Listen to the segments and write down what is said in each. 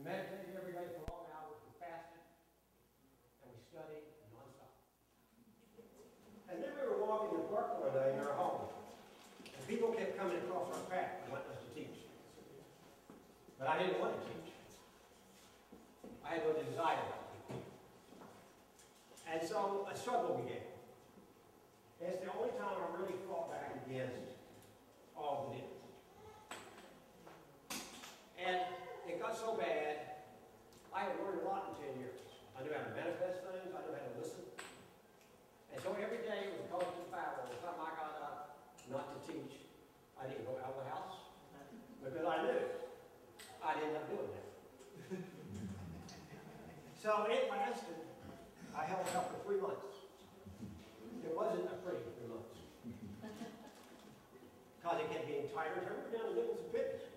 meditated every day for long hours, we fasted, and we studied nonstop. And then we were walking in the park one day in our home, and people kept coming across our path and wanting us to teach. But I didn't want to teach. I had no desire to teach. And so a struggle began. It's the only time I really fought back against all the demons. And it got so bad, I had learned a lot in 10 years. I knew how to manifest things, I knew how to listen. And so every day it was a constant battle. The time I got up not to teach, I didn't go out of the house because I knew I'd end up doing that. So it lasted. I held it up for 3 months. It wasn't a pretty 3 months. Because it kept getting tighter and tighter down the nipples and fitness.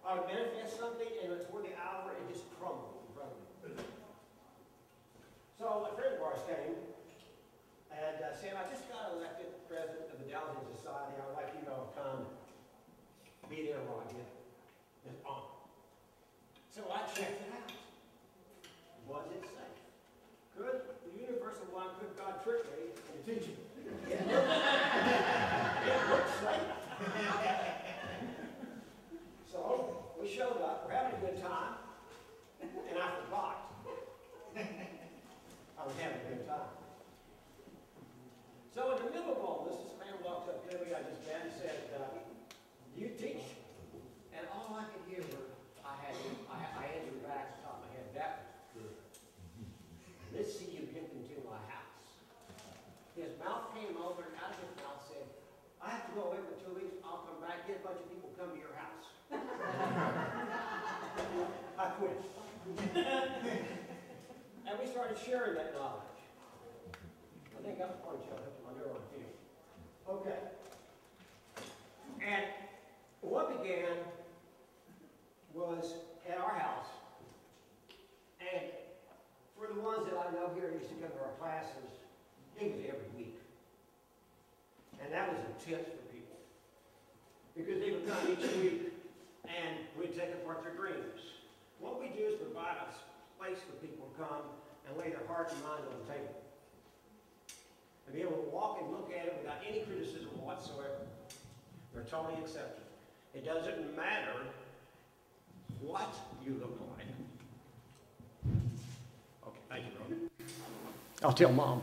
I would manifest something, and toward the hour, it just crumbled in front of me. So a friend of ours came and said, I just got elected president of the Dowsing Society. I would like you to come be there while I get this honor. So I checked it out. Was it safe? Could the universal one, could God trick me into teaching? It looked safe. So we showed up, we're having a good time, and I forgot. I was having a good time. So in the middle of all this man walked up to me, I just met and said, do you teach? And all I could hear were, I had your back on top of my head. That was good. Let's see you get into my house. His mouth came over, and out of his mouth said, I have to go away for 2 weeks. I'll come back, get a bunch of people come to your house. I quit. And we started sharing that knowledge. I think that was part of my neuron field. Okay. And what began was at our house. And for the ones that I know here used to come to our classes, it was every week. And that was intense for people. Because they would come each week and we'd take apart their dreams. What we do is provide a place for people to come and lay their heart and mind on the table. And be able to walk and look at it without any criticism whatsoever. They're totally accepted. It doesn't matter what you look like. Okay, thank you, brother. I'll tell Mom.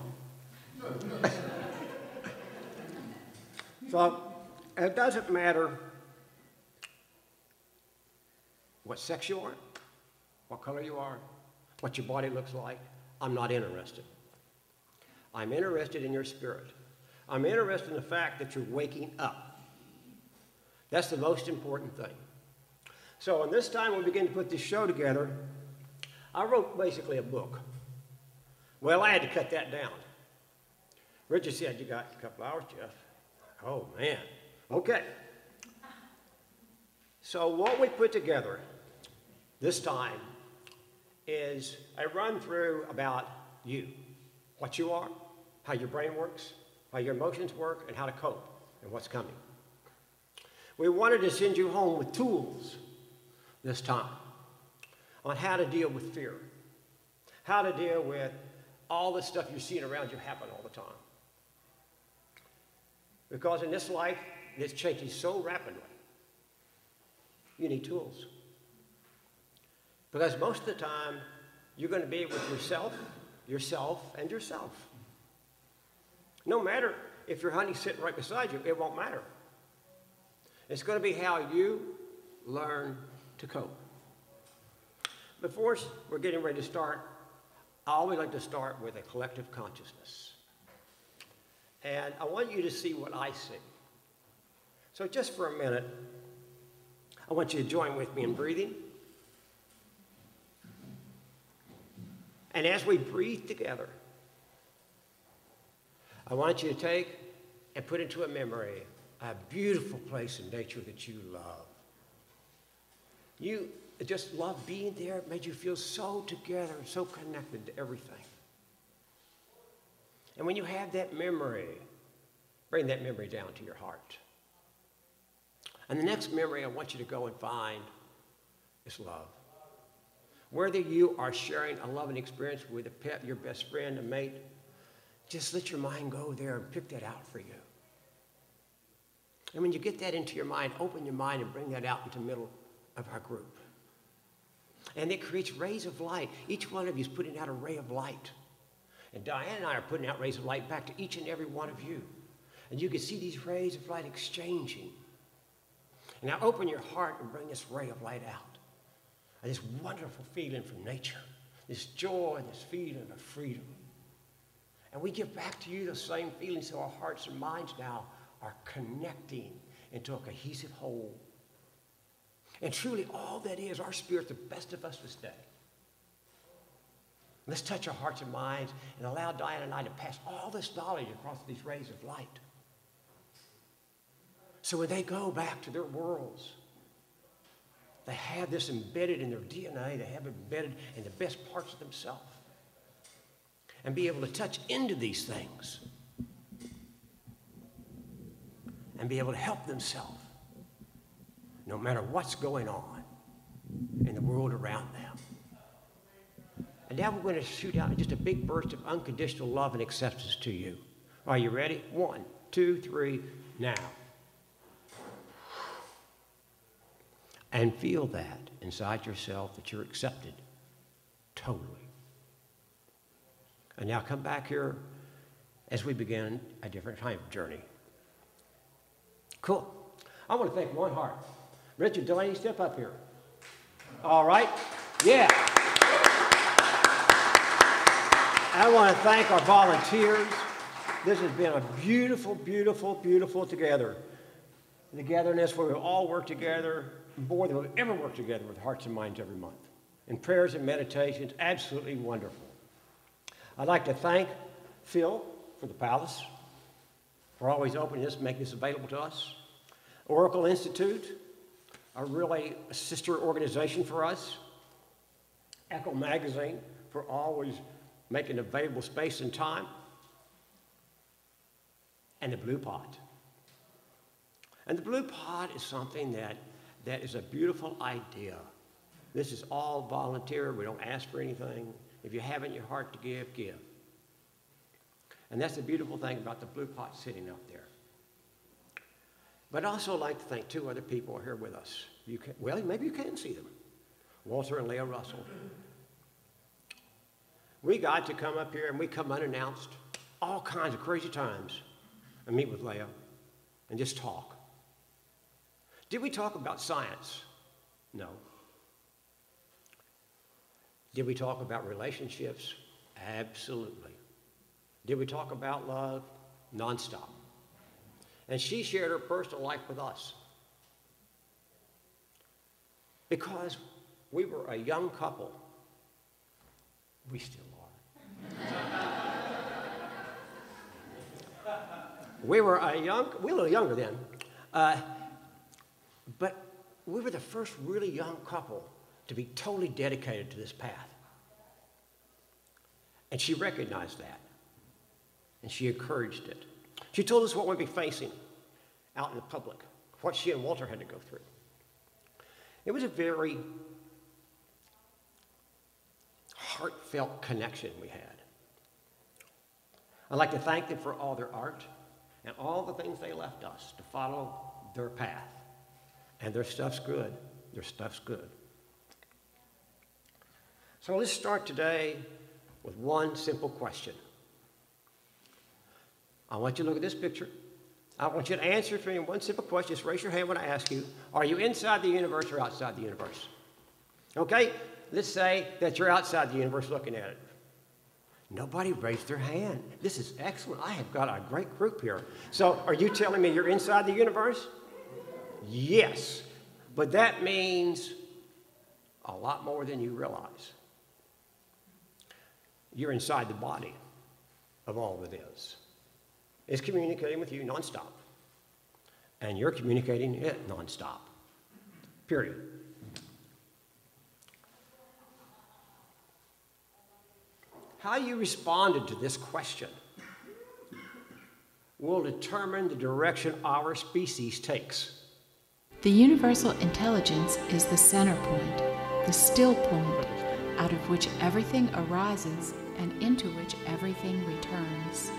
So, it doesn't matter what sex you are, what color you are, what your body looks like. I'm not interested. I'm interested in your spirit. I'm interested in the fact that you're waking up. That's the most important thing. So, in this time we begin to put this show together, I wrote basically a book. Well, I had to cut that down. Richard said, you got a couple hours, Jeff. Oh, man. Okay. So what we put together this time is a run through about you, what you are, how your brain works, how your emotions work, and how to cope, and what's coming. We wanted to send you home with tools this time on how to deal with fear, how to deal with all the stuff you're seeing around you happen all the time. Because in this life, it's changing so rapidly, you need tools. Because most of the time, you're going to be with yourself, and yourself. No matter if your honey's sitting right beside you, it won't matter. It's going to be how you learn to cope. Before we're getting ready to start, I always like to start with a collective consciousness. And I want you to see what I see. So just for a minute, I want you to join with me in breathing. And as we breathe together, I want you to take and put into a memory a beautiful place in nature that you love. You just love being there. It made you feel so together and so connected to everything. And when you have that memory, bring that memory down to your heart. And the next memory I want you to go and find is love. Whether you are sharing a loving experience with a pet, your best friend, a mate, just let your mind go there and pick that out for you. And when you get that into your mind, open your mind and bring that out into the middle of our group. And it creates rays of light. Each one of you is putting out a ray of light. And Diane and I are putting out rays of light back to each and every one of you. And you can see these rays of light exchanging. And now open your heart and bring this ray of light out. And this wonderful feeling from nature. This joy and this feeling of freedom. And we give back to you the same feeling, so our hearts and minds now are connecting into a cohesive whole. And truly all that is, our spirit, the best of us this day. Let's touch our hearts and minds and allow Diane and I to pass all this knowledge across these rays of light. So when they go back to their worlds, they have this embedded in their DNA, they have it embedded in the best parts of themselves. And be able to touch into these things. And be able to help themselves, no matter what's going on in the world around them. And now we're going to shoot out just a big burst of unconditional love and acceptance to you. Are you ready? 1, 2, 3, now. And feel that inside yourself that you're accepted totally. And now come back here as we begin a different kind of journey. Cool. I want to thank one heart. Richard Delaney, step up here. All right? Yeah. I want to thank our volunteers. This has been a beautiful, beautiful, beautiful togetherness where we all work together more than we've ever worked together with hearts and minds every month. And prayers and meditations, absolutely wonderful. I'd like to thank Phil for the Palace, for always opening this, making this available to us. Oracle Institute, a sister organization for us. Echo Magazine, for always making available space and time. And the Blue Pot. And the Blue Pot is something that is a beautiful idea. This is all volunteer. We don't ask for anything. If you have it in your heart to give, give. And that's the beautiful thing about the Blue Pot sitting out there. But I'd also like to thank 2 other people who are here with us. Maybe you can see them. Walter and Leah Russell. We got to come up here and we come unannounced all kinds of crazy times and meet with Leah and just talk. Did we talk about science? No. Did we talk about relationships? Absolutely. Did we talk about love? Nonstop. And she shared her personal life with us. Because we were a young couple. We still are. We were a little younger then. But we were the first really young couple to be totally dedicated to this path. And she recognized that. And she encouraged it. She told us what we'd be facing out in the public, what she and Walter had to go through. It was a very heartfelt connection we had. I'd like to thank them for all their art and all the things they left us to follow their path. And their stuff's good. Their stuff's good. So let's start today with one simple question. I want you to look at this picture. I want you to answer for me one simple question. Just raise your hand when I ask you. Are you inside the universe or outside the universe? Okay? Let's say that you're outside the universe looking at it. Nobody raised their hand. This is excellent. I have got a great group here. So are you telling me you're inside the universe? Yes. But that means a lot more than you realize. You're inside the body of all that is. It's communicating with you nonstop. And you're communicating it nonstop. Period. How you responded to this question will determine the direction our species takes. The universal intelligence is the center point, the still point, out of which everything arises and into which everything returns.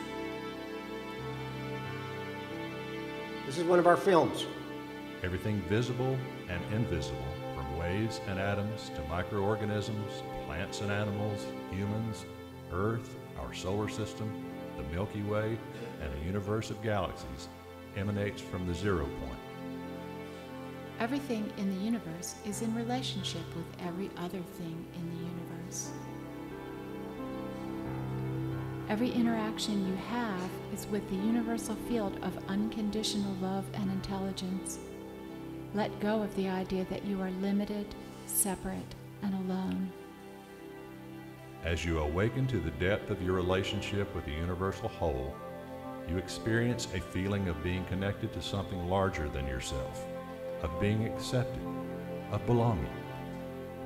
This is one of our films. Everything visible and invisible, from waves and atoms to microorganisms, plants and animals, humans, Earth, our solar system, the Milky Way, and a universe of galaxies, emanates from the 0 point. Everything in the universe is in relationship with every other thing in the universe. Every interaction you have is with the universal field of unconditional love and intelligence. Let go of the idea that you are limited, separate, and alone. As you awaken to the depth of your relationship with the universal whole, you experience a feeling of being connected to something larger than yourself, of being accepted, of belonging.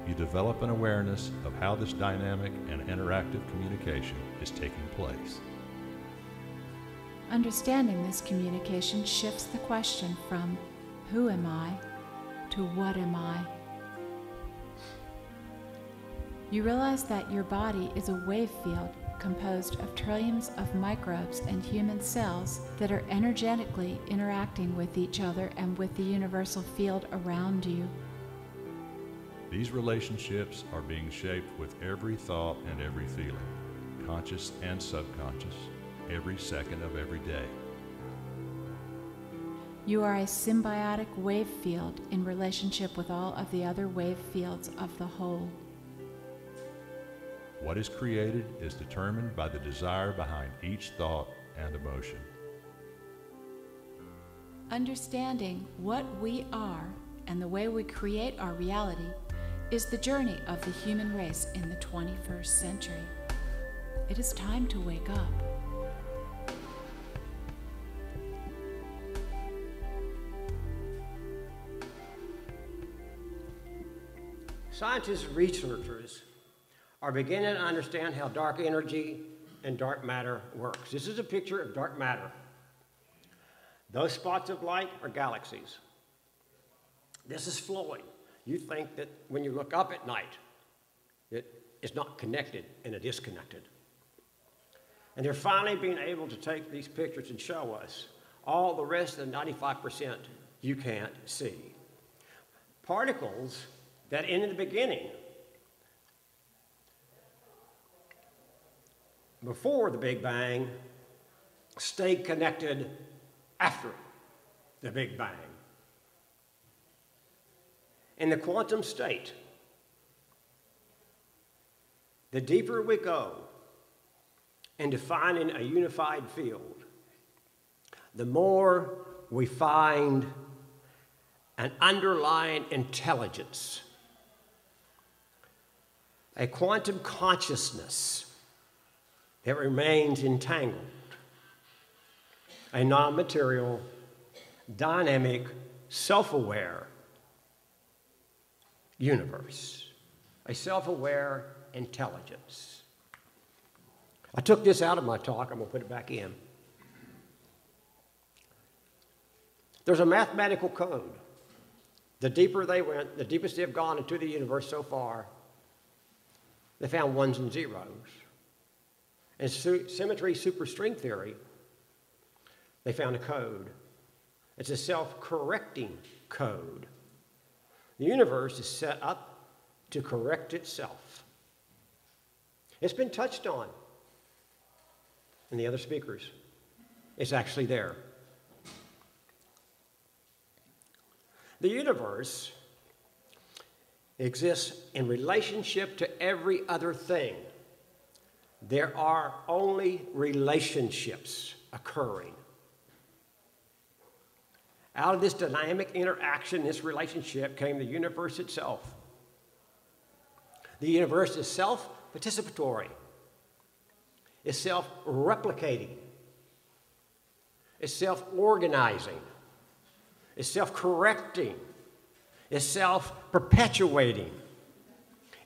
You develop an awareness of how this dynamic and interactive communication is taking place. Understanding this communication shifts the question from who am I to what am I? You realize that your body is a wave field composed of trillions of microbes and human cells that are energetically interacting with each other and with the universal field around you. These relationships are being shaped with every thought and every feeling, conscious and subconscious, every second of every day. You are a symbiotic wave field in relationship with all of the other wave fields of the whole. What is created is determined by the desire behind each thought and emotion. Understanding what we are and the way we create our reality is the journey of the human race in the 21st century. It is time to wake up. Scientists and researchers are beginning to understand how dark energy and dark matter works. This is a picture of dark matter. Those spots of light are galaxies. This is flowing. You think that when you look up at night, it is not connected and it is connected. And they're finally being able to take these pictures and show us all the rest of the 95% you can't see. Particles that in the beginning, before the Big Bang, stayed connected after the Big Bang. In the quantum state, the deeper we go in defining a unified field, the more we find an underlying intelligence, a quantum consciousness that remains entangled, a non-material, dynamic, self-aware universe, a self-aware intelligence. I took this out of my talk, I'm going to put it back in. There's a mathematical code. The deeper they went, the deepest they've gone into the universe so far, they found ones and zeros. In symmetry superstring theory, they found a code. It's a self-correcting code. The universe is set up to correct itself. It's been touched on in the other speakers. It's actually there. The universe exists in relationship to every other thing. There are only relationships occurring. Out of this dynamic interaction, this relationship, came the universe itself. The universe is self-participatory. It's self-replicating. It's self-organizing. It's self-correcting. It's self-perpetuating.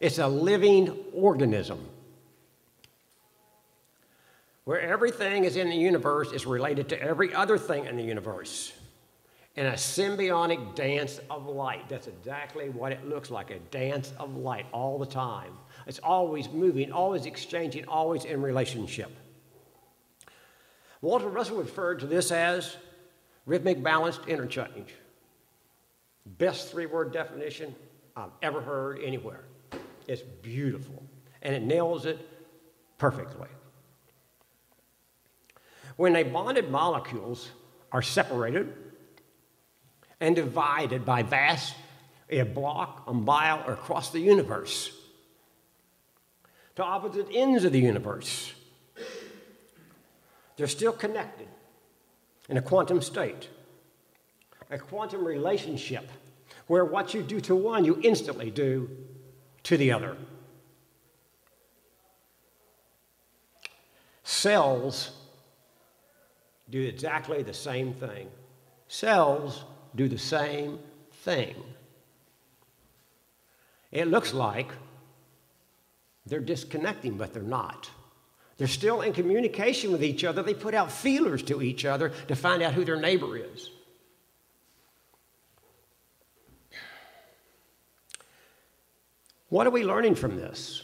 It's a living organism. Where everything is in the universe is related to every other thing in the universe. in a symbiotic dance of light. That's exactly what it looks like, a dance of light all the time. It's always moving, always exchanging, always in relationship. Walter Russell referred to this as rhythmic balanced interchange. Best three-word definition I've ever heard anywhere. It's beautiful, and it nails it perfectly. When a bonded molecules are separated and divided by vast, a block, a mile, or across the universe, to opposite ends of the universe, they're still connected in a quantum state, a quantum relationship where what you do to one, you instantly do to the other. Cells do exactly the same thing. Cells do the same thing. It looks like they're disconnecting, but they're not. They're still in communication with each other. They put out feelers to each other to find out who their neighbor is. What are we learning from this?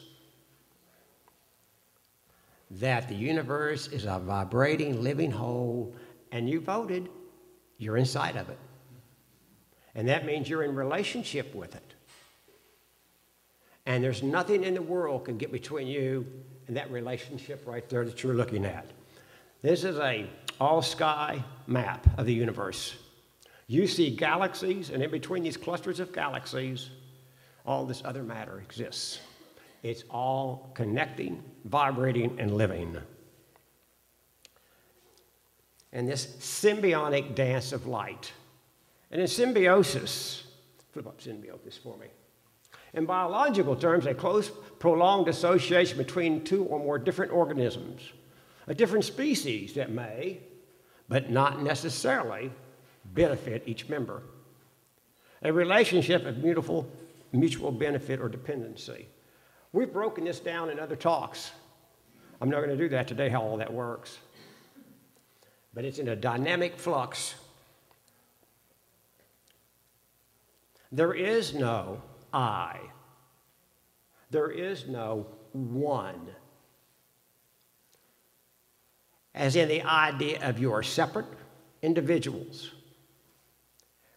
That the universe is a vibrating, living whole, and you voted, you're inside of it. And that means you're in relationship with it. And there's nothing in the world can get between you and that relationship right there that you're looking at. This is an all-sky map of the universe. You see galaxies, and in between these clusters of galaxies, all this other matter exists. It's all connecting, vibrating, and living. And this symbiotic dance of light. And in symbiosis, flip up symbiosis for me. In biological terms, a close, prolonged association between two or more different organisms, a different species that may, but not necessarily, benefit each member. A relationship of mutual benefit or dependency. We've broken this down in other talks. I'm not going to do that today, how all that works. But it's in a dynamic flux. There is no I. There is no one. As in the idea of you are separate individuals.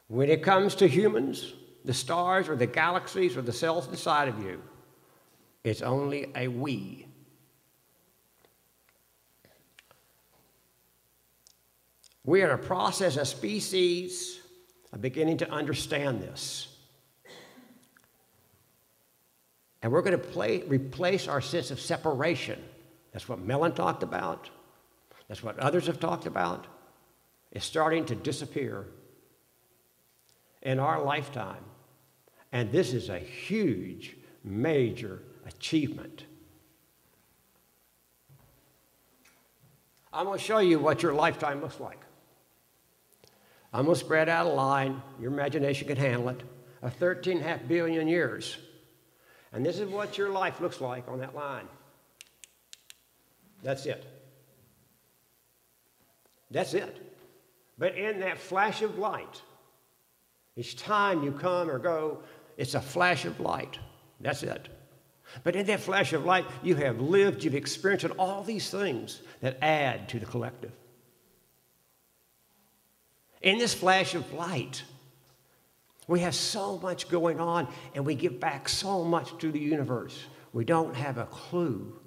When it comes to humans, the stars or the galaxies or the cells inside of you, it's only a we. We are in a process as species of beginning to understand this. And we're going to replace our sense of separation. That's what Mellon talked about. That's what others have talked about. It's starting to disappear in our lifetime. And this is a huge, major achievement. I'm going to show you what your lifetime looks like. I'm going to spread out a line, your imagination can handle it, of 13.5 billion years. And this is what your life looks like on that line. That's it. That's it. But in that flash of light, each time you come or go, it's a flash of light. That's it. But in that flash of light, you have lived, you've experienced all these things that add to the collective. In this flash of light, we have so much going on, and we give back so much to the universe. We don't have a clue.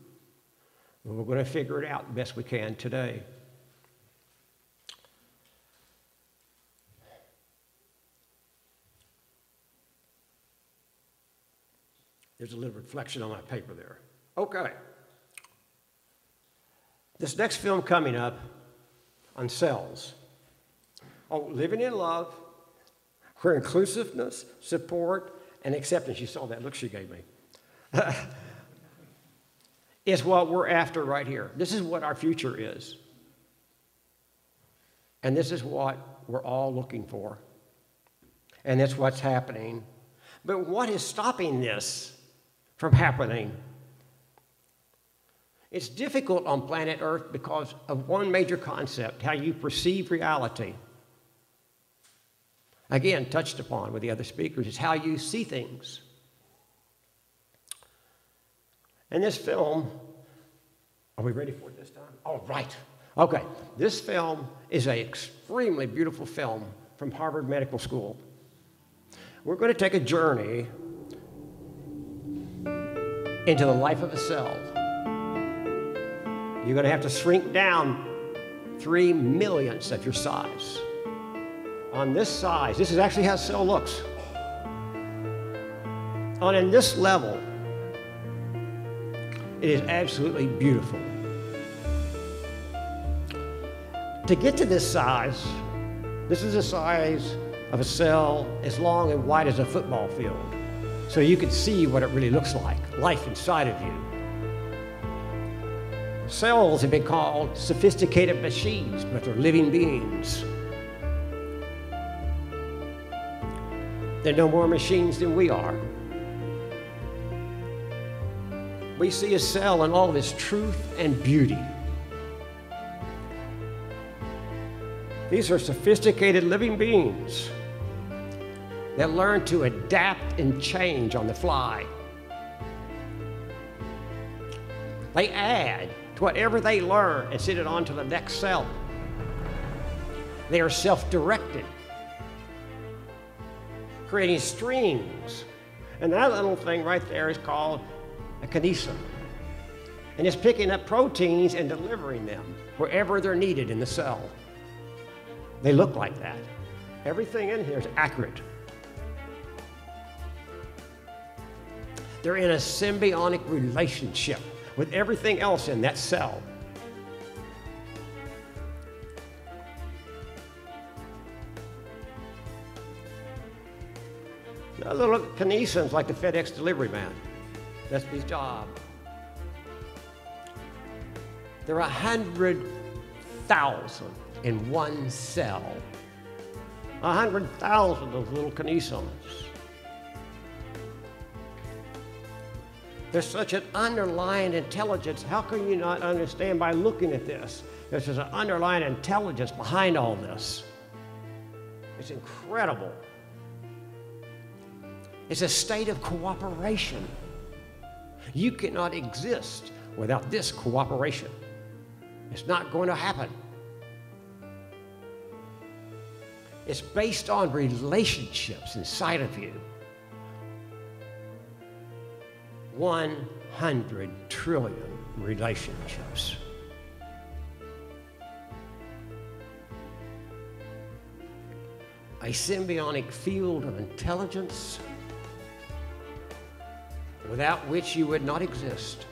But we're going to figure it out the best we can today. There's a little reflection on my paper there. Okay. This next film coming up on cells. Oh, living in love, where inclusiveness, support, and acceptance, you saw that look she gave me, is what we're after right here. This is what our future is. And this is what we're all looking for. And that's what's happening. But what is stopping this from happening? It's difficult on planet Earth because of one major concept, how you perceive reality. again, touched upon with the other speakers, is how you see things. And this film, are we ready for it this time? All right. Okay. This film is an extremely beautiful film from Harvard Medical School. We're going to take a journey into the life of a cell. You're going to have to shrink down 3/millionths of your size. On this size, this is actually how a cell looks. In this level, it is absolutely beautiful. To get to this size, this is the size of a cell as long and wide as a football field. So you can see what it really looks like, life inside of you. Cells have been called sophisticated machines, but they're living beings. They're no more machines than we are. We see a cell in all of its truth and beauty. These are sophisticated living beings that learn to adapt and change on the fly. They add to whatever they learn and send it on to the next cell. They are self-directed, creating streams. And that little thing right there is called a kinesin. And it's picking up proteins and delivering them wherever they're needed in the cell. They look like that. Everything in here is accurate. They're in a symbiotic relationship with everything else in that cell. Now, little kinesins like the FedEx delivery man. That's his job. There are 100,000 in one cell. 100,000 of those little kinesins. There's such an underlying intelligence. How can you not understand by looking at this? There's an underlying intelligence behind all this. It's incredible. It's a state of cooperation. You cannot exist without this cooperation. It's not going to happen. It's based on relationships inside of you. 100 trillion relationships. A symbiotic field of intelligence without which you would not exist.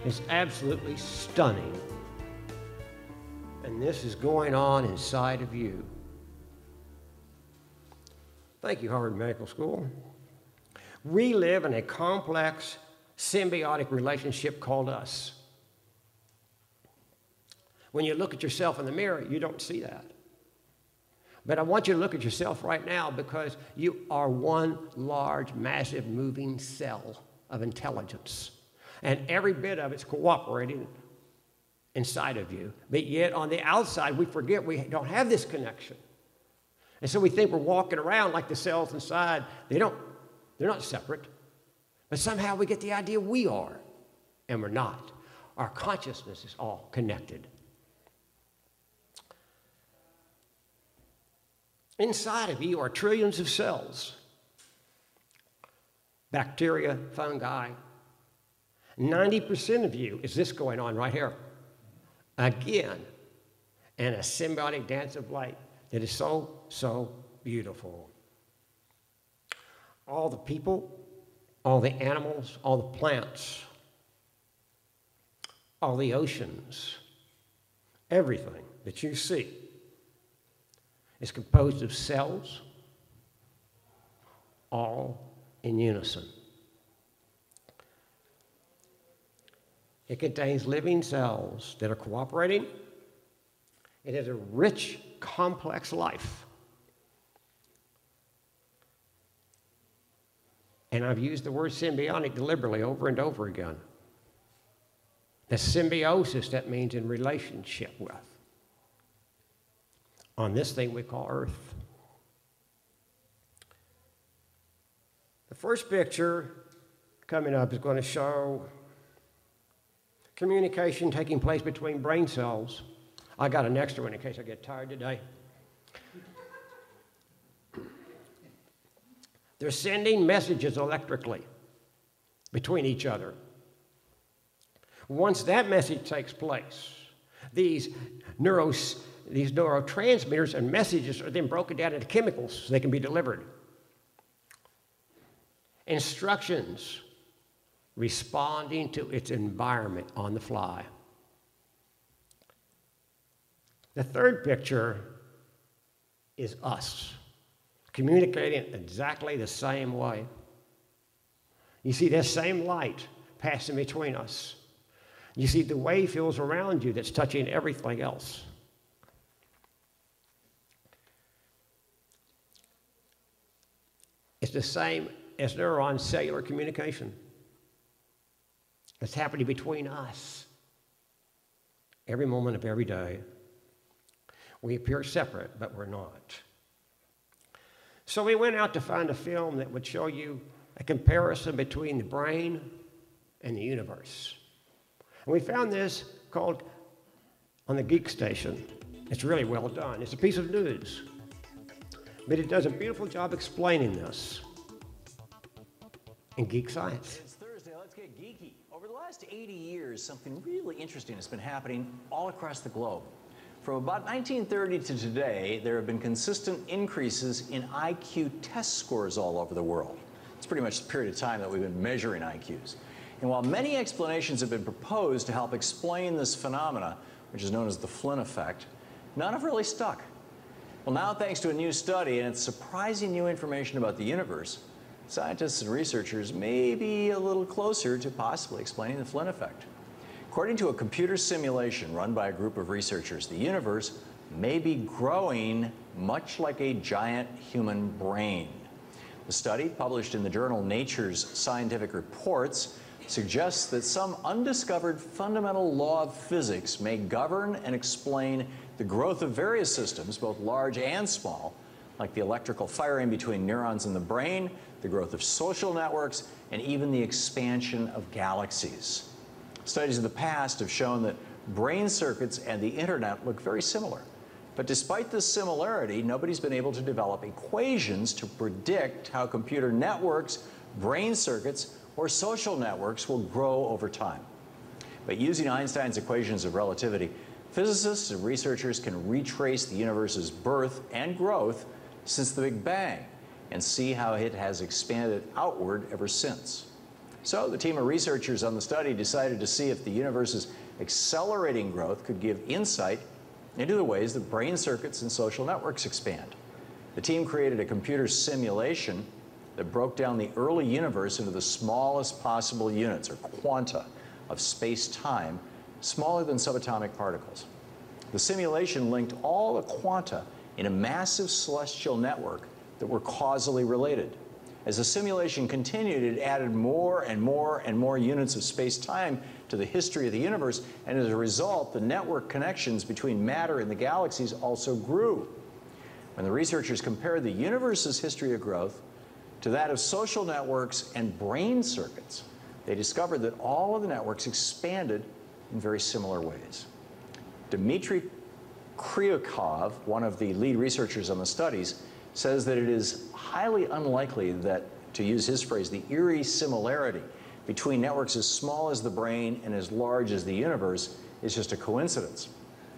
It's absolutely stunning. And this is going on inside of you. Thank you, Harvard Medical School. We live in a complex, symbiotic relationship called us. When you look at yourself in the mirror, you don't see that. But I want you to look at yourself right now because you are one large, massive, moving cell of intelligence. And every bit of it's cooperating inside of you. But yet on the outside, we forget we don't have this connection. And so we think we're walking around like the cells inside. They're not separate. But somehow we get the idea we are, and we're not. Our consciousness is all connected. Inside of you are trillions of cells. Bacteria, fungi. 90% of you is this going on right here. Again, in a symbiotic dance of light that is so, so beautiful. All the people, all the animals, all the plants, all the oceans, everything that you see is composed of cells, all in unison. It contains living cells that are cooperating. It has a rich, complex life. And I've used the word symbiotic deliberately over and over again. The symbiosis, that means in relationship with. on this thing we call Earth. The first picture coming up is going to show communication taking place between brain cells. I got an extra one in case I get tired today. They're sending messages electrically between each other. Once that message takes place, these neurotransmitters and messages are then broken down into chemicals so they can be delivered. Instructions responding to its environment on the fly. The third picture is us communicating exactly the same way. You see that same light passing between us. You see the wave fields around you that's touching everything else. It's the same as neuron cellular communication. It's happening between us every moment of every day. We appear separate, but we're not. So we went out to find a film that would show you a comparison between the brain and the universe. And we found this called on the Geek Station. It's really well done. It's a piece of news. But it does a beautiful job explaining this in geek science. It's Thursday. Let's get geeky. Over the last 80 years, something really interesting has been happening all across the globe. From about 1930 to today, there have been consistent increases in IQ test scores all over the world. It's pretty much the period of time that we've been measuring IQs. And while many explanations have been proposed to help explain this phenomena, which is known as the Flynn effect, none have really stuck. Well, now, thanks to a new study and its surprising new information about the universe, scientists and researchers may be a little closer to possibly explaining the Flynn effect. According to a computer simulation run by a group of researchers, the universe may be growing much like a giant human brain. The study, published in the journal Nature's Scientific Reports, suggests that some undiscovered fundamental law of physics may govern and explain the growth of various systems, both large and small, like the electrical firing between neurons in the brain, the growth of social networks, and even the expansion of galaxies. Studies of the past have shown that brain circuits and the internet look very similar. But despite this similarity, nobody's been able to develop equations to predict how computer networks, brain circuits, or social networks will grow over time. But using Einstein's equations of relativity, physicists and researchers can retrace the universe's birth and growth since the Big Bang and see how it has expanded outward ever since. So the team of researchers on the study decided to see if the universe's accelerating growth could give insight into the ways that brain circuits and social networks expand. The team created a computer simulation that broke down the early universe into the smallest possible units, or quanta, of space-time, smaller than subatomic particles. The simulation linked all the quanta in a massive celestial network that were causally related. As the simulation continued, it added more and more and more units of space-time to the history of the universe, and as a result, the network connections between matter and the galaxies also grew. When the researchers compared the universe's history of growth to that of social networks and brain circuits, they discovered that all of the networks expanded in very similar ways. Dmitry Kryukov, one of the lead researchers on the studies, says that it is highly unlikely that, to use his phrase, the eerie similarity between networks as small as the brain and as large as the universe is just a coincidence.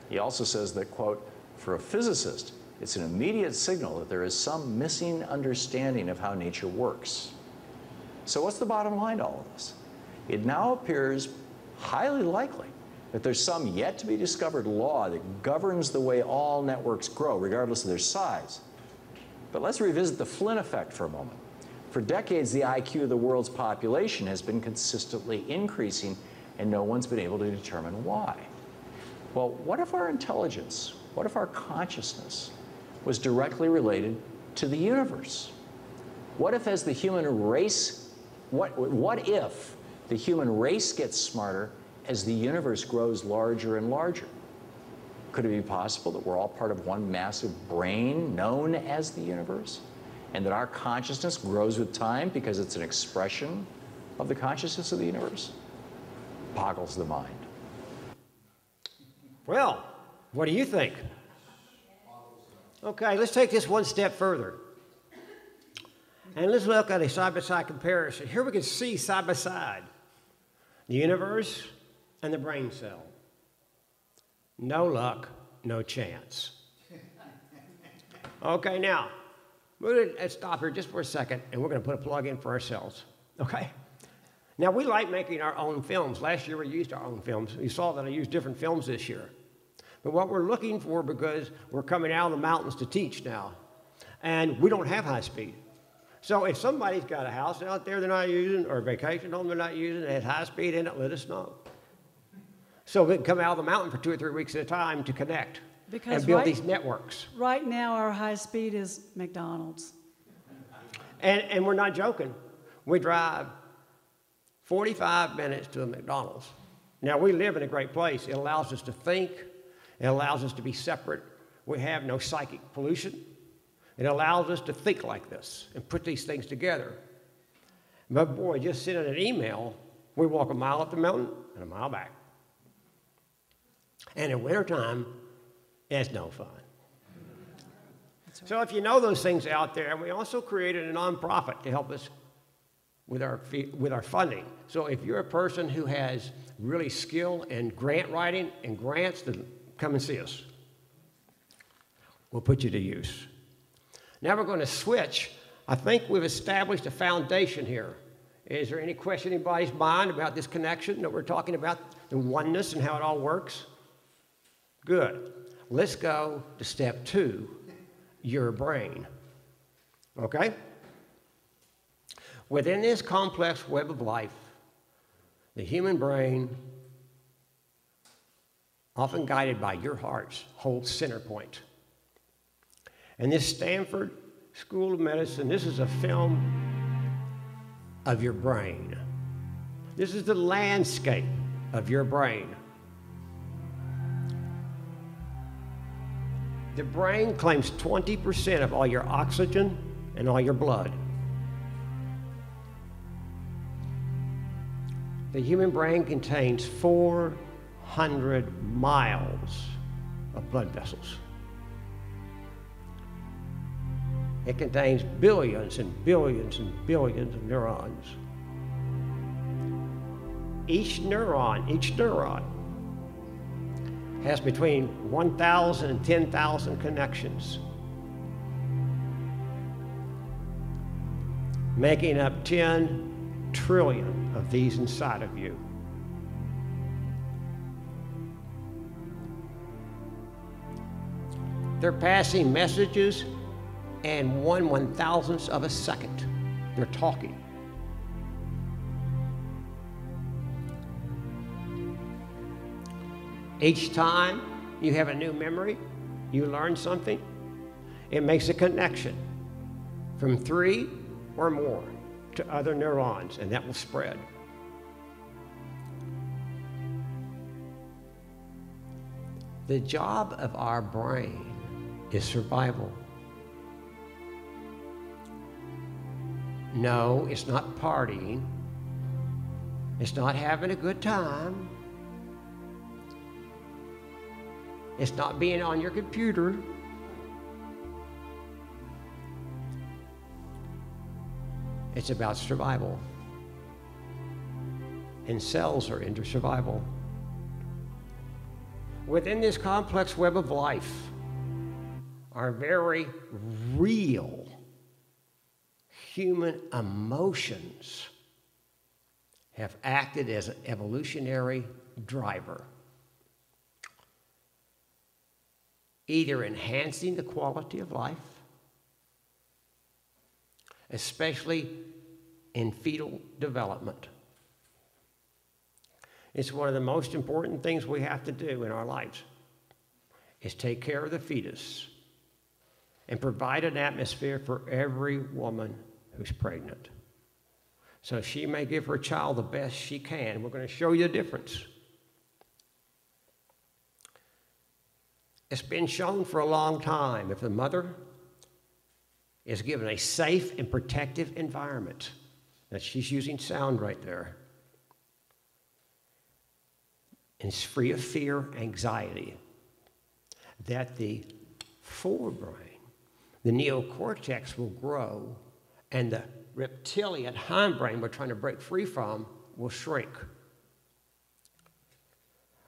He also says that, quote, for a physicist, it's an immediate signal that there is some missing understanding of how nature works. So what's the bottom line to all of this? It now appears highly likely that there's some yet to be discovered law that governs the way all networks grow, regardless of their size. But let's revisit the Flynn effect for a moment. For decades, the IQ of the world's population has been consistently increasing, and no one's been able to determine why. Well, what if our intelligence, what if our consciousness was directly related to the universe? What if, as the human race, what if the human race gets smarter as the universe grows larger and larger? Could it be possible that we're all part of one massive brain known as the universe? And that our consciousness grows with time because it's an expression of the consciousness of the universe? Boggles the mind. Well, what do you think? Okay, let's take this one step further. And let's look at a side-by-side comparison. Here we can see side by side the universe and the brain cell. No luck, no chance. Okay, now, let's stop here just for a second, and we're going to put a plug in for ourselves. Okay? Now, we like making our own films. Last year, we used our own films. You saw that I used different films this year. But what we're looking for, because we're coming out of the mountains to teach now, and we don't have high speed. So if somebody's got a house out there they're not using, or a vacation home they're not using, and has high speed in it, let us know. So we can come out of the mountain for 2 or 3 weeks at a time to connect and build these networks. Right now, our high speed is McDonald's. And we're not joking. We drive 45 minutes to a McDonald's. Now, we live in a great place. It allows us to think. It allows us to be separate. We have no psychic pollution. It allows us to think like this and put these things together. But boy, just sending an email, we walk a mile up the mountain and a mile back. And in wintertime, it's no fun. So if you know those things out there, we also created a nonprofit to help us with our funding. So if you're a person who has really skill in grant writing and grants, then come and see us. We'll put you to use. Now we're going to switch. I think we've established a foundation here. Is there any question in anybody's mind about this connection that we're talking about, the oneness and how it all works? Good. Let's go to step 2, your brain. Okay? Within this complex web of life, the human brain, often guided by your hearts, holds center point. And this Stanford School of Medicine, this is a film of your brain. This is the landscape of your brain. The brain claims 20% of all your oxygen and all your blood. The human brain contains 400 miles of blood vessels. It contains billions and billions and billions of neurons. Each neuron has between 1,000 and 10,000 connections, making up 10 trillion of these inside of you. They're passing messages in 1/1000th of a second. They're talking. Each time you have a new memory, you learn something, it makes a connection from 3 or more to other neurons, and that will spread. The job of our brain is survival. No, it's not partying. It's not having a good time. It's not being on your computer. It's about survival. And cells are into survival. Within this complex web of life are very real human emotions have acted as an evolutionary driver, either enhancing the quality of life, especially in fetal development. It's one of the most important things we have to do in our lives, is take care of the fetus and provide an atmosphere for every woman who's pregnant, so she may give her child the best she can. We're going to show you the difference. It's been shown for a long time if the mother is given a safe and protective environment, that she's using sound right there, and it's free of fear, anxiety, that the forebrain, the neocortex will grow, and the reptilian hindbrain we're trying to break free from will shrink.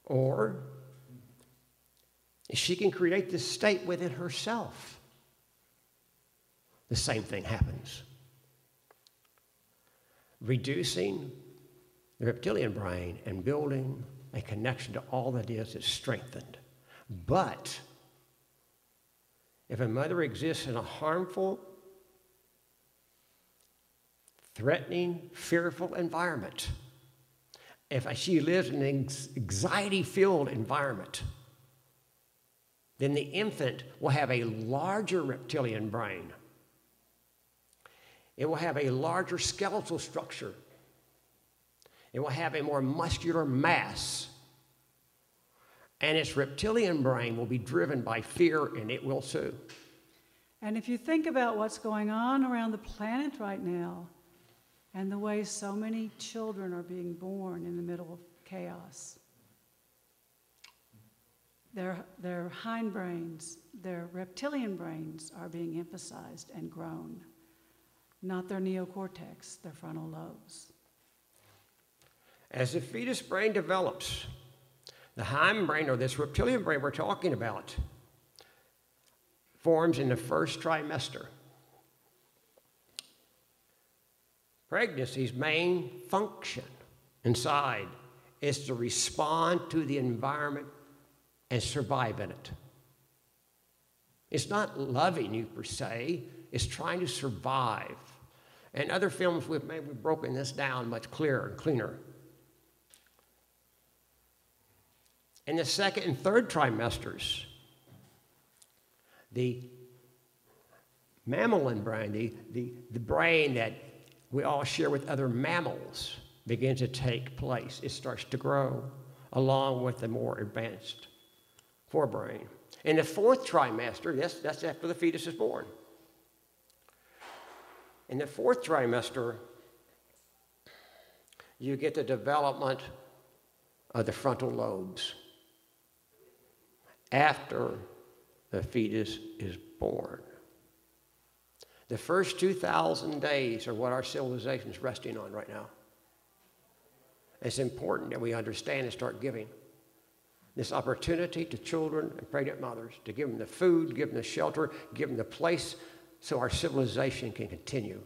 Or she can create this state within herself. The same thing happens. Reducing the reptilian brain and building a connection to all that is strengthened. But if a mother exists in a harmful, threatening, fearful environment, if she lives in an anxiety-filled environment, then the infant will have a larger reptilian brain. It will have a larger skeletal structure. It will have a more muscular mass. And its reptilian brain will be driven by fear, and it will too. And if you think about what's going on around the planet right now, and the way so many children are being born in the middle of chaos, their hindbrains, their reptilian brains are being emphasized and grown, not their neocortex, their frontal lobes. As the fetus brain develops, the hindbrain, or this reptilian brain we're talking about, forms in the first trimester. Pregnancy's main function inside is to respond to the environment and survive in it. It's not loving you per se, it's trying to survive. In other films, we've broken this down much clearer and cleaner. In the second and third trimesters, the mammalian brain, the brain that we all share with other mammals, begins to take place. It starts to grow along with the more advanced forebrain. In the fourth trimester, that's after the fetus is born. In the fourth trimester, you get the development of the frontal lobes after the fetus is born. The first 2,000 days are what our civilization is resting on right now. It's important that we understand and start giving this opportunity to children and pregnant mothers, to give them the food, give them the shelter, give them the place so our civilization can continue.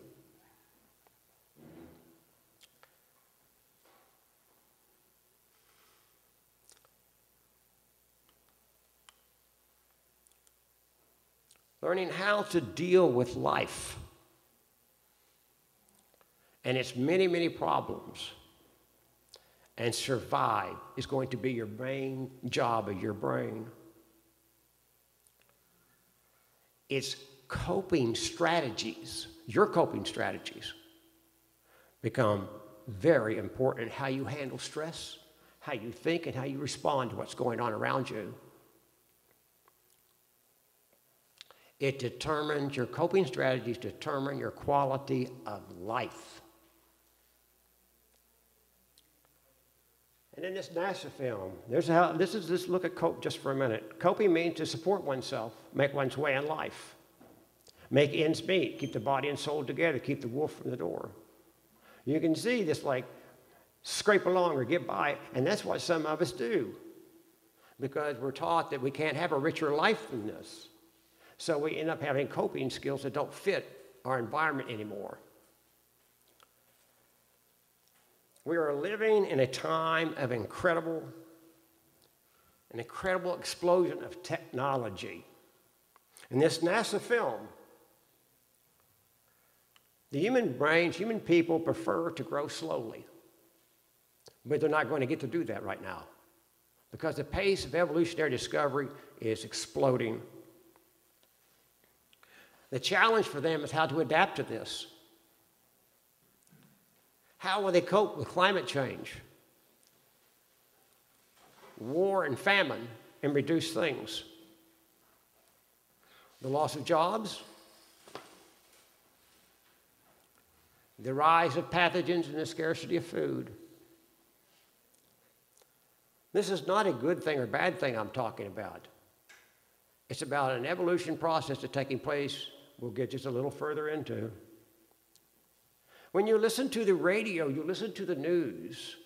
Learning how to deal with life and its many, many problems and survive is going to be your main job of your brain. Its coping strategies, your coping strategies, become very important in how you handle stress, how you think, and how you respond to what's going on around you. It determines, your coping strategies determine your quality of life. And in this NASA film, let's look at cope just for a minute. Coping means to support oneself, make one's way in life, make ends meet, keep the body and soul together, keep the wolf from the door. You can see this like scrape along or get by, and that's what some of us do because we're taught that we can't have a richer life than this. So we end up having coping skills that don't fit our environment anymore. We are living in a time of an incredible explosion of technology. In this NASA film, the human brains, human people prefer to grow slowly. But they're not going to get to do that right now because the pace of evolutionary discovery is exploding. The challenge for them is how to adapt to this. How will they cope with climate change, war and famine, and reduce things? the loss of jobs, the rise of pathogens and the scarcity of food. This is not a good thing or bad thing I'm talking about. It's about an evolution process that's taking place we'll get just a little further into. When you listen to the radio, you listen to the news,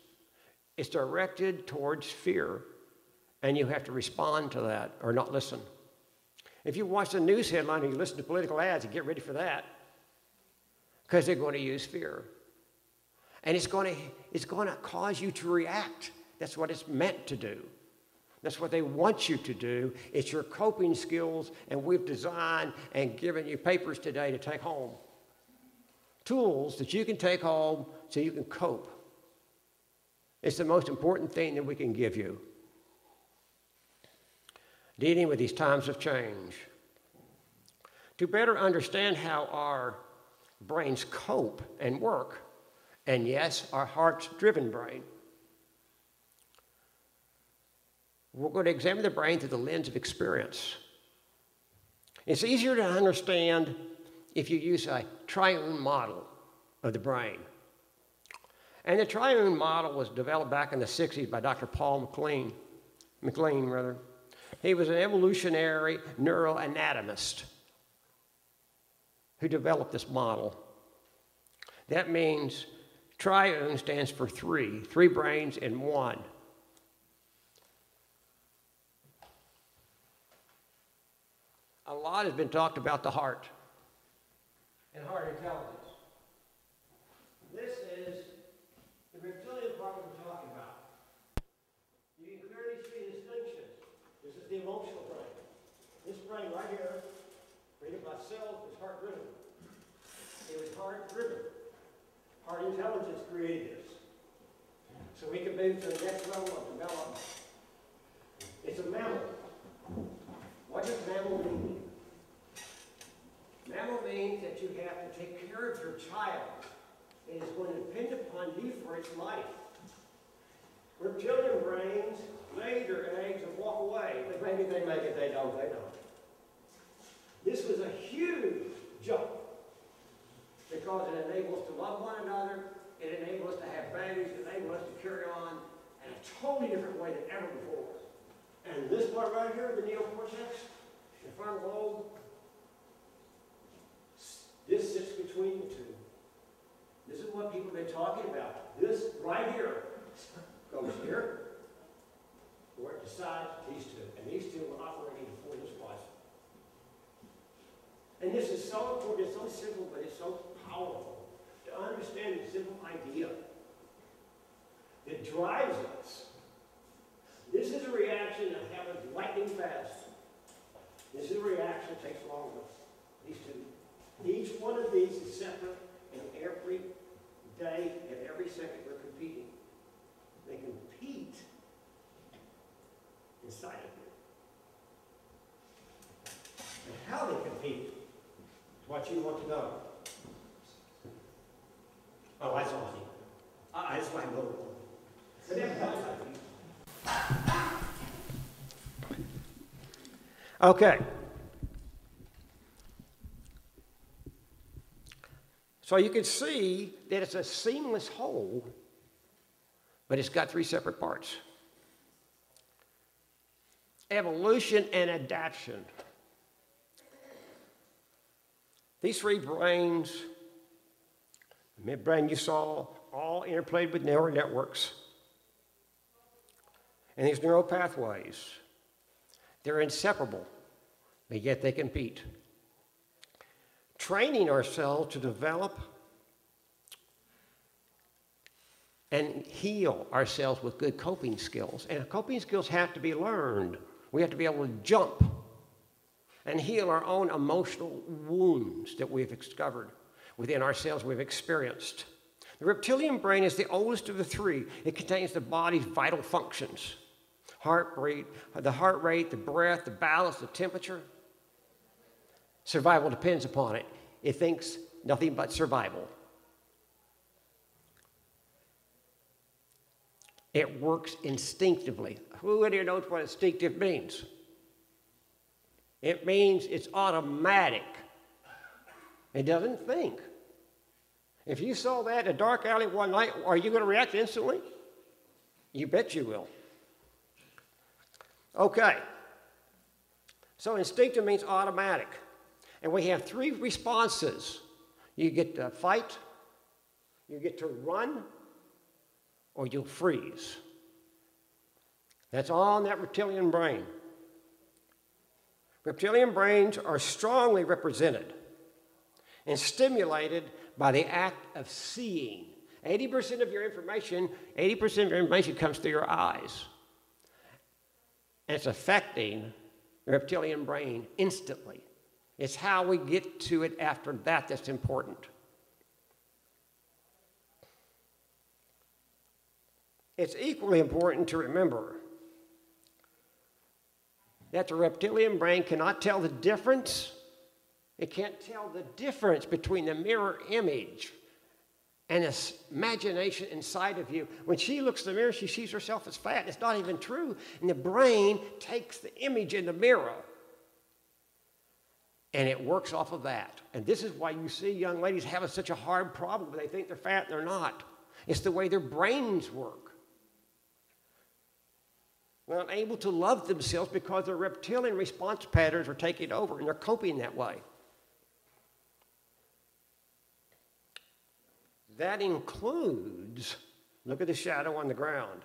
it's directed towards fear, and you have to respond to that or not listen. If you watch the news headline and you listen to political ads, you get ready for that, because they're going to use fear. And it's going to cause you to react. That's what it's meant to do. That's what they want you to do. It's your coping skills, and we've designed and given you papers today to take home. Tools that you can take home so you can cope. It's the most important thing that we can give you. Dealing with these times of change. To better understand how our brains cope and work, and yes, our heart-driven brain, we're going to examine the brain through the lens of experience. It's easier to understand if you use a triune model of the brain. And the triune model was developed back in the 60s by Dr. Paul MacLean. He was an evolutionary neuroanatomist who developed this model. That means triune stands for three brains in one. A lot has been talked about the heart and heart intelligence. This is the reptilian part we're talking about. You can clearly see distinctions. This is the emotional brain. This brain right here, created by cells, is heart-driven. It was heart-driven. Heart intelligence created this. So we can move to the next level of development. It's a mammal. What does mammal mean? Mammal means that you have to take care of your child. It is going to depend upon you for its life. Reptilian brains lay their eggs and walk away. Maybe they make it, they don't. This was a huge jump because it enables us to love one another, it enables us to have babies, it enables us to carry on in a totally different way than ever before. And this part right here, the neocortex, the frontal lobe, this sits between the two. This is what people have been talking about. This right here goes here, where it decides these two. And these two were operating before this was. And this is so important, it's so simple, but it's so powerful to understand the simple idea that drives us. This is a reaction that happens lightning fast. This is a reaction that takes longer. These two. Each one of these is separate, and every day and every second they're competing. They compete inside of you. And how they compete is what you want to know. Oh, that's awesome. That's my little one. But okay. So you can see that it's a seamless whole, but it's got three separate parts. Evolution and adaptation. These three brains, the midbrain you saw, all interplayed with neural networks. And these neural pathways, they're inseparable, but yet they compete. Training ourselves to develop and heal ourselves with good coping skills. And coping skills have to be learned. We have to be able to jump and heal our own emotional wounds that we've discovered within ourselves, we've experienced. The reptilian brain is the oldest of the three. It contains the body's vital functions. The heart rate, the breath, the balance, the temperature. Survival depends upon it. It thinks nothing but survival. It works instinctively. Who here knows what instinctive means? It means it's automatic. It doesn't think. If you saw that in a dark alley one night, are you going to react instantly? You bet you will. Okay. So instinctive means automatic. And we have three responses. You get to fight, you get to run, or you'll freeze. That's all in that reptilian brain. Reptilian brains are strongly represented and stimulated by the act of seeing. 80% of your information comes through your eyes. And it's affecting the reptilian brain instantly. It's how we get to it after that that's important. It's equally important to remember that the reptilian brain cannot tell the difference. It can't tell the difference between the mirror image and this imagination inside of you. When she looks in the mirror, she sees herself as fat. It's not even true. And the brain takes the image in the mirror and it works off of that. And this is why you see young ladies having such a hard problem. They think they're fat and they're not. It's the way their brains work. They're not able to love themselves because their reptilian response patterns are taking over and they're coping that way. That includes, look at the shadow on the ground,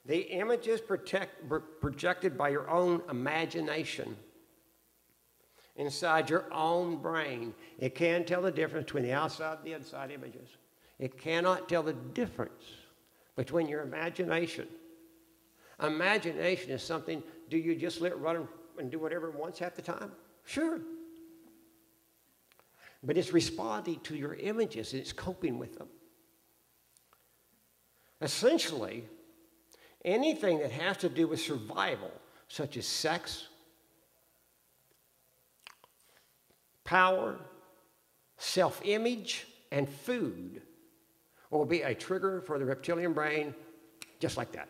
the images projected by your own imagination inside your own brain. It can tell the difference between the outside and the inside images. It cannot tell the difference between your imagination. Imagination is something, do you just let it run and do whatever it wants half the time? Sure. But it's responding to your images and it's coping with them. Essentially, anything that has to do with survival, such as sex, power, self-image, and food, will be a trigger for the reptilian brain just like that.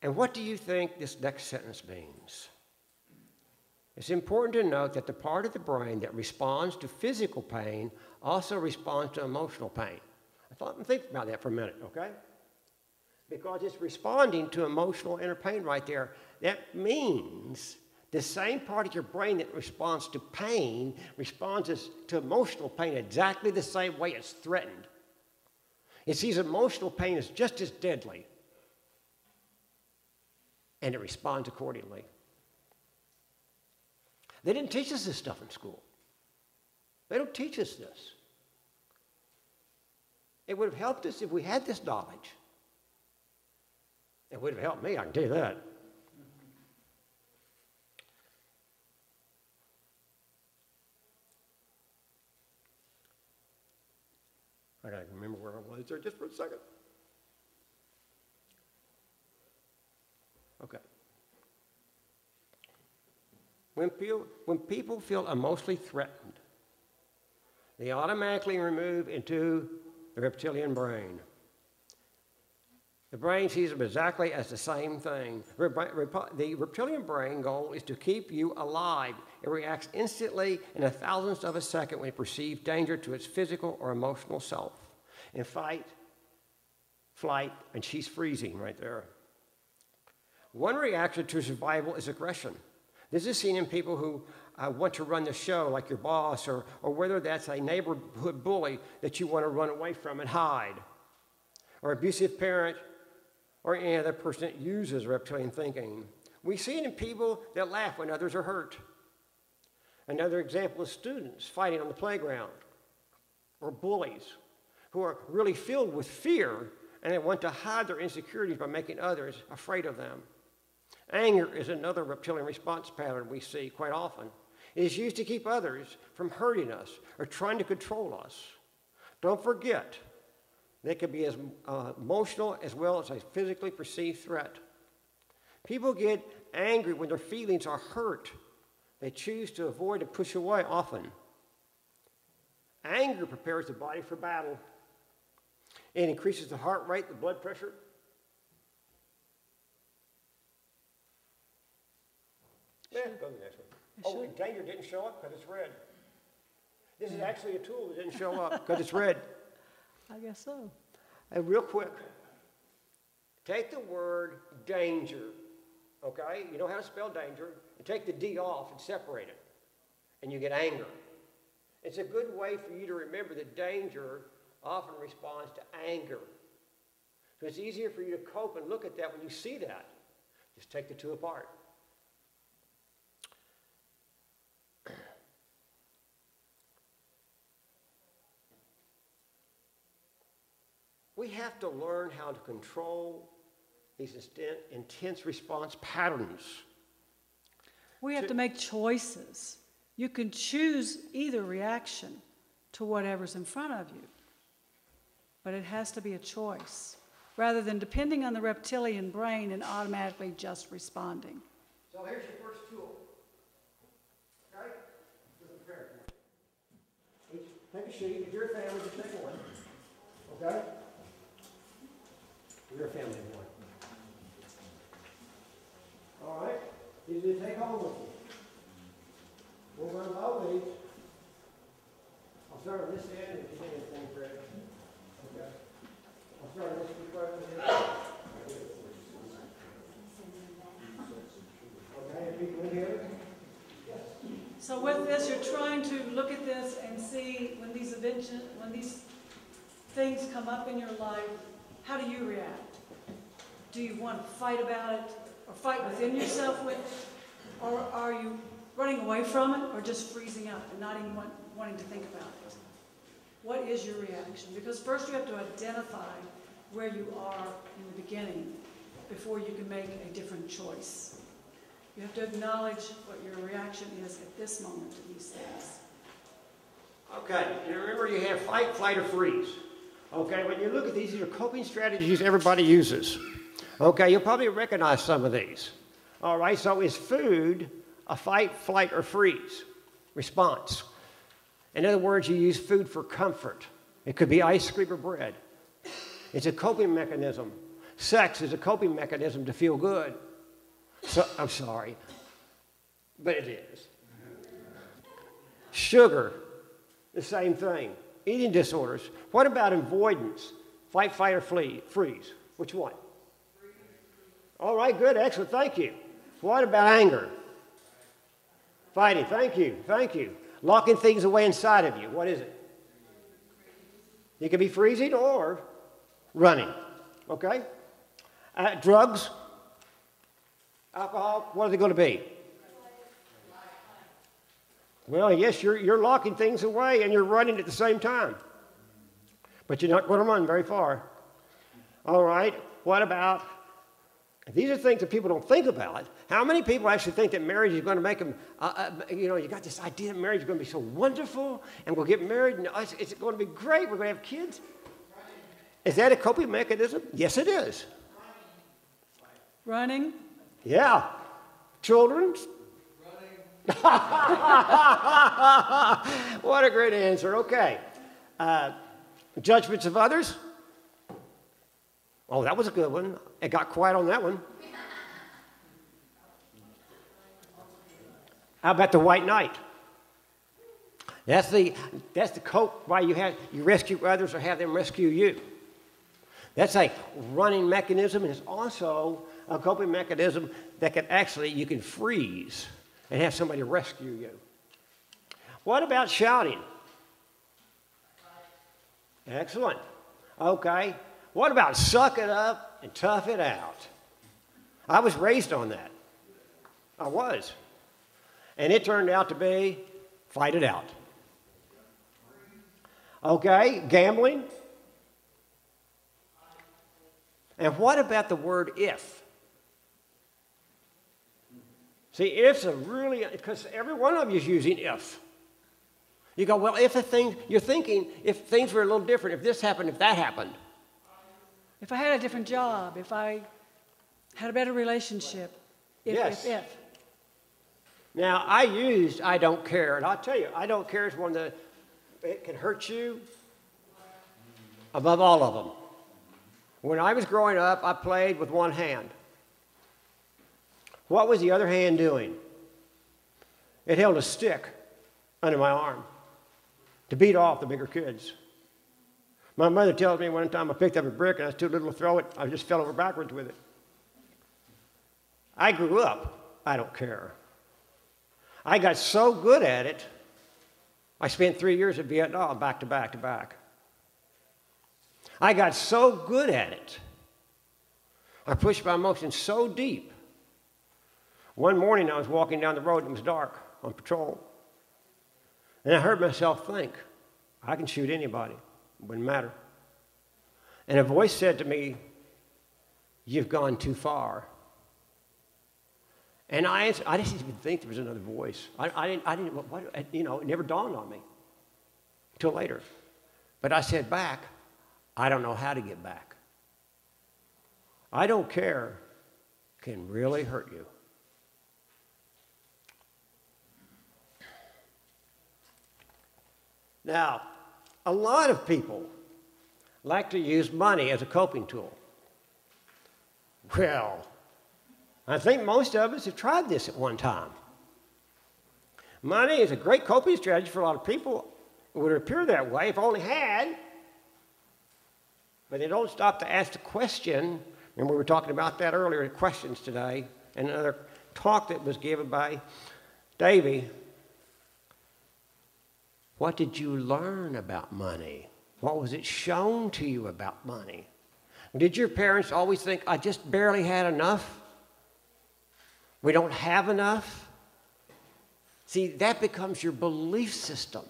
And what do you think this next sentence means? It's important to note that the part of the brain that responds to physical pain also responds to emotional pain. Think about that for a minute, okay? Because it's responding to emotional inner pain right there. That means the same part of your brain that responds to pain responds to emotional pain exactly the same way it's threatened. It sees emotional pain as just as deadly, and it responds accordingly. They didn't teach us this stuff in school. They don't teach us this. It would have helped us if we had this knowledge. It would have helped me, I can tell you that. I gotta remember where I was there just for a second. Okay. When people feel emotionally threatened, they automatically move into the reptilian brain. The brain sees them exactly as the same thing. The reptilian brain goal is to keep you alive. It reacts instantly in a thousandth of a second when it perceives danger to its physical or emotional self. In fight, flight, and she's freezing right there. One reaction to survival is aggression. This is seen in people who want to run the show, like your boss, or whether that's a neighborhood bully that you want to run away from and hide, or abusive parent, or any other person that uses reptilian thinking. We see it in people that laugh when others are hurt. Another example is students fighting on the playground, or bullies who are really filled with fear and they want to hide their insecurities by making others afraid of them. Anger is another reptilian response pattern we see quite often. It is used to keep others from hurting us or trying to control us. Don't forget, they can be as emotional as well as a physically perceived threat. People get angry when their feelings are hurt. They choose to avoid and push away often. Anger prepares the body for battle. It increases the heart rate, the blood pressure. Oh, and danger didn't show up because it's red. This is actually a tool that didn't show up because it's red. I guess so. And real quick, take the word danger, okay? You know how to spell danger. And take the D off and separate it, and you get anger. It's a good way for you to remember that danger often responds to anger. So it's easier for you to cope and look at that when you see that. Just take the two apart. We have to learn how to control these intense response patterns. We have to make choices. You can choose either reaction to whatever's in front of you, but it has to be a choice, rather than depending on the reptilian brain and automatically just responding. So here's your first tool. Okay? Just prepare it. Take a sheet. If you're a family, just take one. Okay? You're a family of one. All right? These are to take home with you. We'll run all these. I'll start on this end if you need anything, Fred. Okay. I'll start on this end. Okay, if people in here? Yes. So with this, you're trying to look at this and see when these things come up in your life, how do you react? Do you want to fight about it or fight within yourself with it? Or are you running away from it or just freezing up and not even wanting to think about it? What is your reaction? Because first you have to identify where you are in the beginning before you can make a different choice. You have to acknowledge what your reaction is at this moment to these things. Okay, and remember you have fight, flight, or freeze. Okay, when you look at these are coping strategies everybody uses. Okay, you'll probably recognize some of these. All right, so is food a fight, flight, or freeze response? In other words, you use food for comfort. It could be ice cream or bread. It's a coping mechanism. Sex is a coping mechanism to feel good. So, I'm sorry, but it is. Sugar, the same thing. Eating disorders. What about avoidance? Fight, flight, or freeze? Which one? All right, good, excellent, thank you. What about anger? Fighting, thank you, thank you. Locking things away inside of you, what is it? You can be freezing or running, okay? Drugs, alcohol, what are they going to be? Well, yes, you're locking things away and you're running at the same time. But you're not going to run very far. All right, what about, these are things that people don't think about. How many people actually think that marriage is going to make them, you got this idea that marriage is going to be so wonderful and we'll get married and it's going to be great, we're going to have kids. Is that a coping mechanism? Yes, it is. Running? Yeah. Children? What a great answer. Okay. Judgments of others? Oh, that was a good one. It got quiet on that one. How about the white knight? That's the cope why you rescue others or have them rescue you. That's a running mechanism, and it's also a coping mechanism that you can freeze and have somebody rescue you. What about shouting? Excellent. Okay. What about suck it up and tough it out? I was raised on that. I was. And it turned out to be fight it out. Okay. Gambling. And what about the word if? See, if's a really, because every one of you is using if. You go, well, you're thinking, if things were a little different, if this happened, if that happened. If I had a different job, if I had a better relationship, if. Now, I used I don't care, and I'll tell you, I don't care is one that it can hurt you above all of them. When I was growing up, I played with one hand. What was the other hand doing? It held a stick under my arm to beat off the bigger kids. My mother tells me one time I picked up a brick and I was too little to throw it. I just fell over backwards with it. I grew up, I don't care. I got so good at it, I spent 3 years in Vietnam back to back to back. I got so good at it, I pushed my emotions so deep. One morning I was walking down the road and it was dark on patrol. And I heard myself think, I can shoot anybody, it wouldn't matter. And a voice said to me, you've gone too far. And I didn't even think there was another voice. I didn't, it never dawned on me until later. But I said back, I don't know how to get back. I don't care can really hurt you. Now, a lot of people like to use money as a coping tool. Well, I think most of us have tried this at one time. Money is a great coping strategy for a lot of people. It would appear that way if only had. But they don't stop to ask the question. Remember, we were talking about that earlier in questions today, and another talk that was given by Davey. What did you learn about money? What was it shown to you about money? Did your parents always think, I just barely had enough? We don't have enough? See, that becomes your belief system,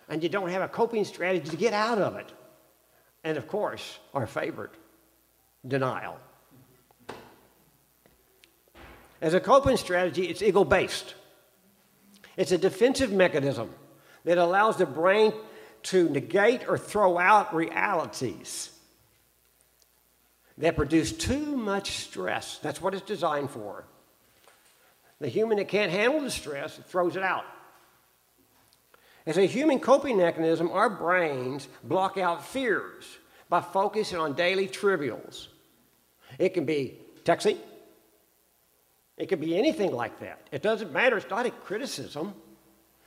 and you don't have a coping strategy to get out of it. And of course, our favorite, denial. As a coping strategy, it's ego-based. It's a defensive mechanism that allows the brain to negate or throw out realities that produce too much stress. That's what it's designed for. The human that can't handle the stress, it throws it out. As a human coping mechanism, our brains block out fears by focusing on daily trivials. It can be texting. It can be anything like that. It doesn't matter. It's not a criticism.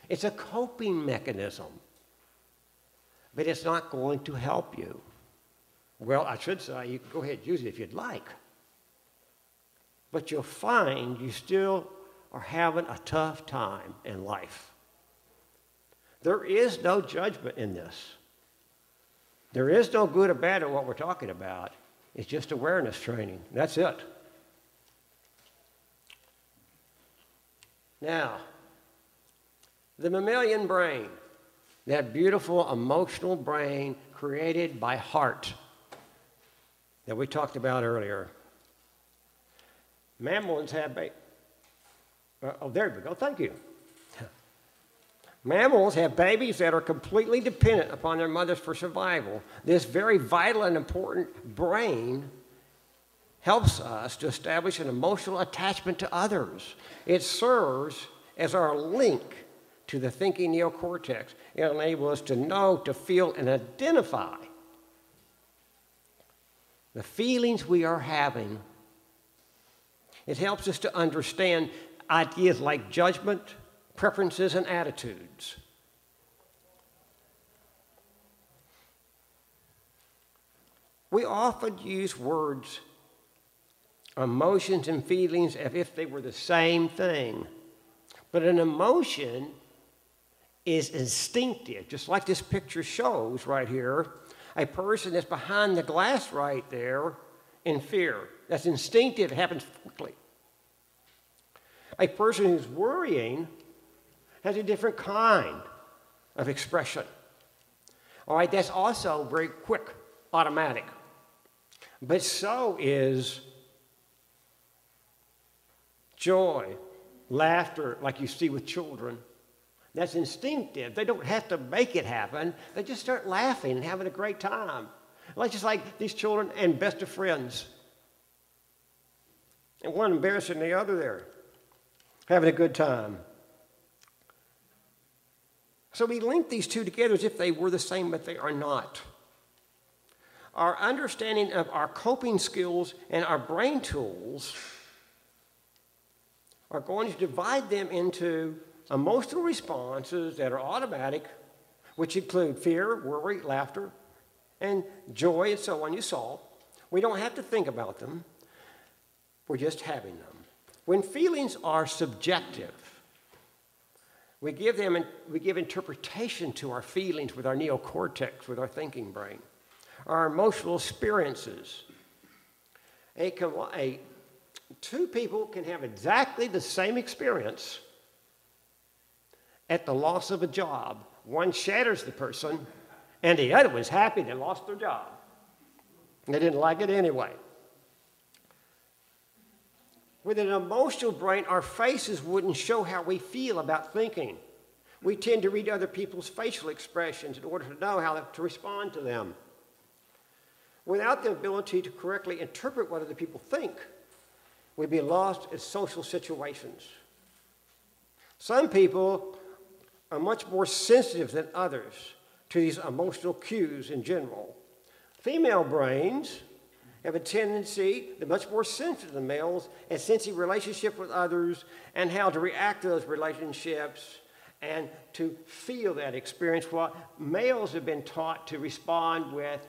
It's a coping mechanism. But it's not going to help you. Well, I should say, you can go ahead and use it if you'd like. But you'll find you still are having a tough time in life. There is no judgment in this. There is no good or bad at what we're talking about. It's just awareness training. That's it. Now, the mammalian brain, that beautiful emotional brain created by heart that we talked about earlier. Mammals have there we go, thank you. Mammals have babies that are completely dependent upon their mothers for survival. This very vital and important brain helps us to establish an emotional attachment to others. It serves as our link to the thinking neocortex. It enables us to know, to feel, and identify the feelings we are having. It helps us to understand ideas like judgment, preferences, and attitudes. We often use words, emotions and feelings, as if they were the same thing. But an emotion is instinctive, just like this picture shows right here. A person that's behind the glass right there in fear. That's instinctive, it happens quickly. A person who's worrying has a different kind of expression. All right, that's also very quick, automatic. But so is joy, laughter, like you see with children. That's instinctive. They don't have to make it happen. They just start laughing and having a great time. Like just like these children and best of friends. And one embarrassing the other there, having a good time. So we link these two together as if they were the same, but they are not. Our understanding of our coping skills and our brain tools are going to divide them into emotional responses that are automatic, which include fear, worry, laughter, and joy, and so on, you saw. We don't have to think about them. We're just having them. When feelings are subjective, we give interpretation to our feelings with our neocortex, with our thinking brain. Our emotional experiences. Two people can have exactly the same experience at the loss of a job. One shatters the person, and the other was happy they lost their job. They didn't like it anyway. With an emotional brain, our faces wouldn't show how we feel about thinking. We tend to read other people's facial expressions in order to know how to respond to them. Without the ability to correctly interpret what other people think, we'd be lost in social situations. Some people are much more sensitive than others to these emotional cues in general. Female brains have a tendency, they're much more sensitive than males, and sensing relationship with others and how to react to those relationships and to feel that experience. What males have been taught to respond with